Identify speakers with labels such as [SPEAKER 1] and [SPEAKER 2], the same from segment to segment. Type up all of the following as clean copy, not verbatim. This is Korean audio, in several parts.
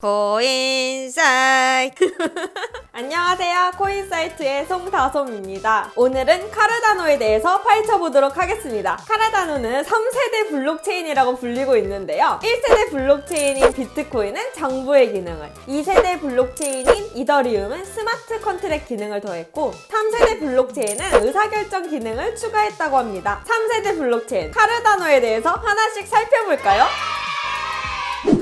[SPEAKER 1] 코인사이트 안녕하세요. 코인사이트의 송다솜입니다. 오늘은 카르다노에 대해서 파헤쳐보도록 하겠습니다. 카르다노는 3세대 블록체인이라고 불리고 있는데요. 1세대 블록체인인 비트코인은 정부의 기능을, 2세대 블록체인인 이더리움은 스마트 컨트랙 기능을 더했고 3세대 블록체인은 의사결정 기능을 추가했다고 합니다. 3세대 블록체인 카르다노에 대해서 하나씩 살펴볼까요?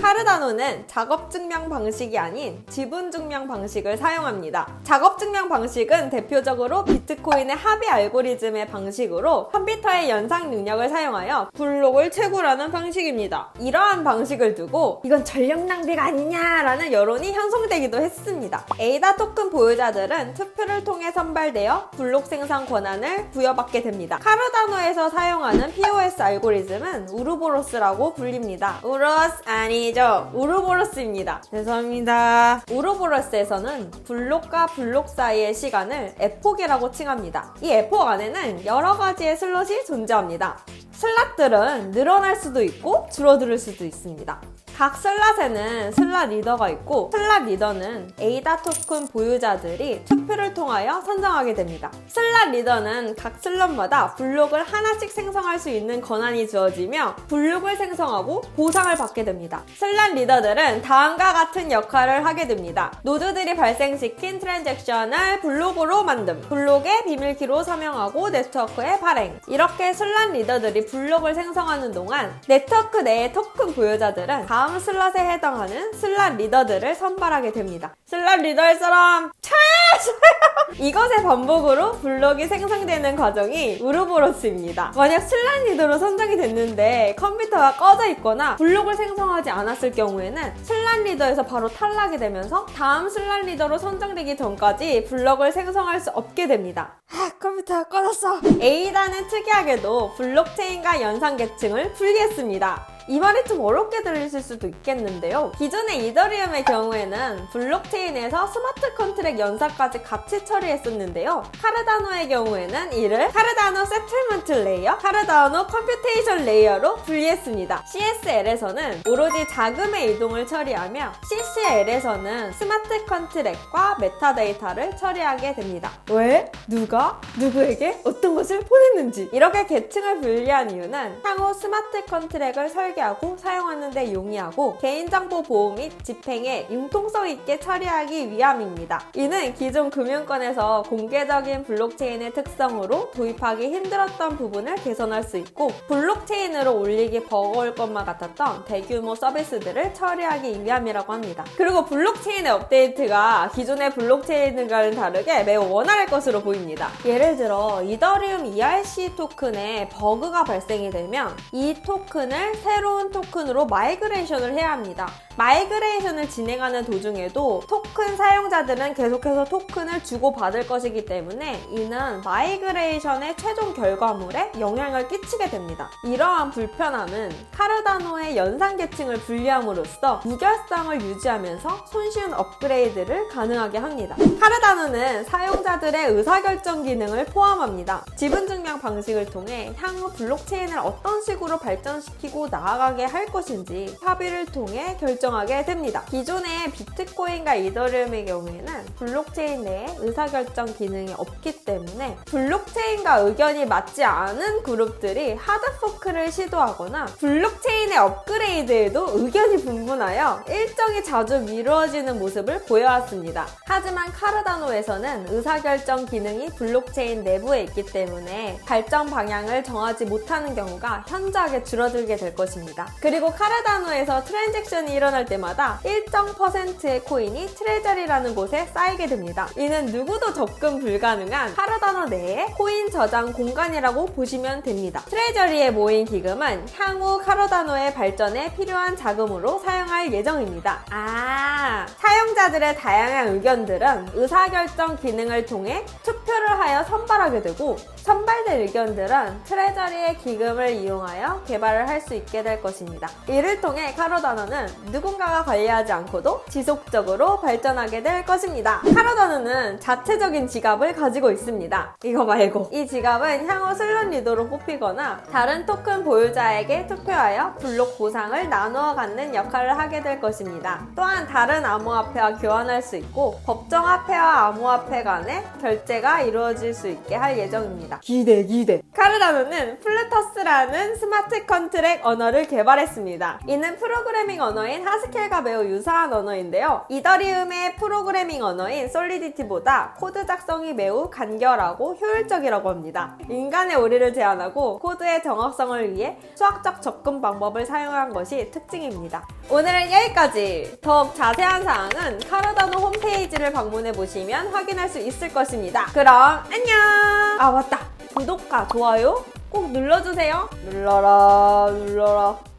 [SPEAKER 1] 카르다노는 작업증명 방식이 아닌 지분증명 방식을 사용합니다. 작업증명 방식은 대표적으로 비트코인의 합의 알고리즘의 방식으로 컴퓨터의 연상 능력을 사용하여 블록을 채굴하는 방식입니다. 이러한 방식을 두고 이건 전력 낭비가 아니냐라는 여론이 형성되기도 했습니다. 에이다 토큰 보유자들은 투표를 통해 선발되어 블록 생산 권한을 부여받게 됩니다. 카르다노에서 사용하는 POS 알고리즘은 우르보로스라고 불립니다. 우로스 아니죠. 우르보로스입니다. 죄송합니다. 우르보로스에서는 블록과 블록 사이의 시간을 에폭이라고 칭합니다. 이 에폭 안에는 여러 가지의 슬롯이 존재합니다. 슬롯들은 늘어날 수도 있고 줄어들 수도 있습니다. 각 슬롯에는 슬롯 리더가 있고 슬롯 리더는 에이다 토큰 보유자들이 투표를 통하여 선정하게 됩니다. 슬롯 리더는 각 슬롯마다 블록을 하나씩 생성할 수 있는 권한이 주어지며 블록을 생성하고 보상을 받게 됩니다. 슬롯 리더들은 다음과 같은 역할을 하게 됩니다. 노드들이 발생시킨 트랜잭션을 블록으로 만듦, 블록의 비밀키로 서명하고 네트워크에 발행. 이렇게 슬롯 리더들이 블록을 생성하는 동안 네트워크 내의 토큰 보유자들은 다음 슬롯에 해당하는 슬롯 리더들을 선발하게 됩니다. 슬롯 리더일 사람 쳐요! 이것의 반복으로 블록이 생성되는 과정이 우르보로스입니다. 만약 슬롯 리더로 선정이 됐는데 컴퓨터가 꺼져 있거나 블록을 생성하지 않았을 경우에는 슬롯 리더에서 바로 탈락이 되면서 다음 슬롯 리더로 선정되기 전까지 블록을 생성할 수 없게 됩니다. 컴퓨터가 꺼졌어. 에이다는 특이하게도 블록체인과 연상 계층을 분리했습니다. 이 말이 좀 어렵게 들리실 수도 있겠는데요. 기존의 이더리움의 경우에는 블록체인에서 스마트 컨트랙 연사까지 같이 처리했었는데요. 카르다노의 경우에는 이를 카르다노 세틀먼트 레이어, 카르다노 컴퓨테이션 레이어로 분리했습니다. CSL에서는 오로지 자금의 이동을 처리하며 CCL에서는 스마트 컨트랙과 메타데이터를 처리하게 됩니다. 왜? 누가? 누구에게? 어떤 것을 보냈는지. 이렇게 계층을 분리한 이유는 향후 스마트 컨트랙을 설계하고 사용하는 데 용이하고 개인정보 보호 및 집행에 융통성 있게 처리하기 위함입니다. 이는 기존 금융권에서 공개적인 블록체인의 특성으로 도입하기 힘들었던 부분을 개선할 수 있고 블록체인으로 올리기 버거울 것만 같았던 대규모 서비스들을 처리하기 위함이라고 합니다. 그리고 블록체인의 업데이트가 기존의 블록체인과는 다르게 매우 원활할 것으로 보입니다. 예를 들어 이더리움 ERC 토큰에 버그가 발생이 되면 이 토큰을 새로운 토큰으로 마이그레이션을 해야 합니다. 마이그레이션을 진행하는 도중에도 토큰 사용자들은 계속해서 토큰을 주고받을 것이기 때문에 이는 마이그레이션의 최종 결과물에 영향을 끼치게 됩니다. 이러한 불편함은 카르다노의 연상 계층을 분리함으로써 무결성을 유지하면서 손쉬운 업그레이드를 가능하게 합니다. 카르다노는 사용자들의 의사결정 기능을 포함합니다. 지분증명 방식을 통해 향후 블록체인을 어떤 식으로 발전시키고 나아가게 할 것인지 협의를 통해 결정하게 됩니다. 기존의 비트코인과 이더리움의 경우에는 블록체인 내에 의사결정 기능이 없기 때문에 블록체인과 의견이 맞지 않은 그룹들이 하드포크를 시도하거나 블록체인의 업그레이드에도 의견이 분분하여 일정이 자주 미루어지는 모습을 보여왔습니다. 하지만 카르다노에서는 의사결정 기능이 블록체인 내부에 있기 때문에 발전 방향을 정하지 못하는 경우가 현저하게 줄어들게 될 것입니다. 그리고 카르다노에서 트랜잭션이 일어날 때마다 일정 퍼센트의 코인이 트레저리라는 곳에 쌓이게 됩니다. 이는 누구도 접근 불가능한 카르다노 내의 코인 저장 공간이라고 보시면 됩니다. 트레저리에 모인 기금은 향후 카르다노의 발전에 필요한 자금으로 사용할 예정입니다. 사용자들의 다양한 의견들은 의사결정 기능을 통해 투표를 하여 선발하게 되고 선발된 의견들은 트레저리의 기금을 이용하여 개발을 할 수 있게 될 것입니다. 이를 통해 카로다노는 누군가가 관리하지 않고도 지속적으로 발전하게 될 것입니다. 카로다노는 자체적인 지갑을 가지고 있습니다. 이거 말고 이 지갑은 향후 슬롯 리더로 뽑히거나 다른 토큰 보유자에게 투표하여 블록 보상을 나누어 갖는 역할을 하게 될 것입니다. 또한 다른 암호화폐와 교환할 수 있고 법정화폐와 암호화폐 간의 결제가 이루어질 수 있게 할 예정입니다. 기대. 카르다노는 플루터스라는 스마트 컨트랙 언어를 개발했습니다. 이는 프로그래밍 언어인 하스켈과 매우 유사한 언어인데요. 이더리움의 프로그래밍 언어인 솔리디티보다 코드 작성이 매우 간결하고 효율적이라고 합니다. 인간의 오리를 제한하고 코드의 정확성을 위해 수학적 접근 방법을 사용한 것이 특징입니다. 오늘은 여기까지! 더욱 자세한 사항은 카르다노 홈페이지를 방문해 보시면 확인할 수 있을 것입니다. 그럼 안녕! 아 맞다! 구독과 좋아요 꼭 눌러주세요. 눌러라.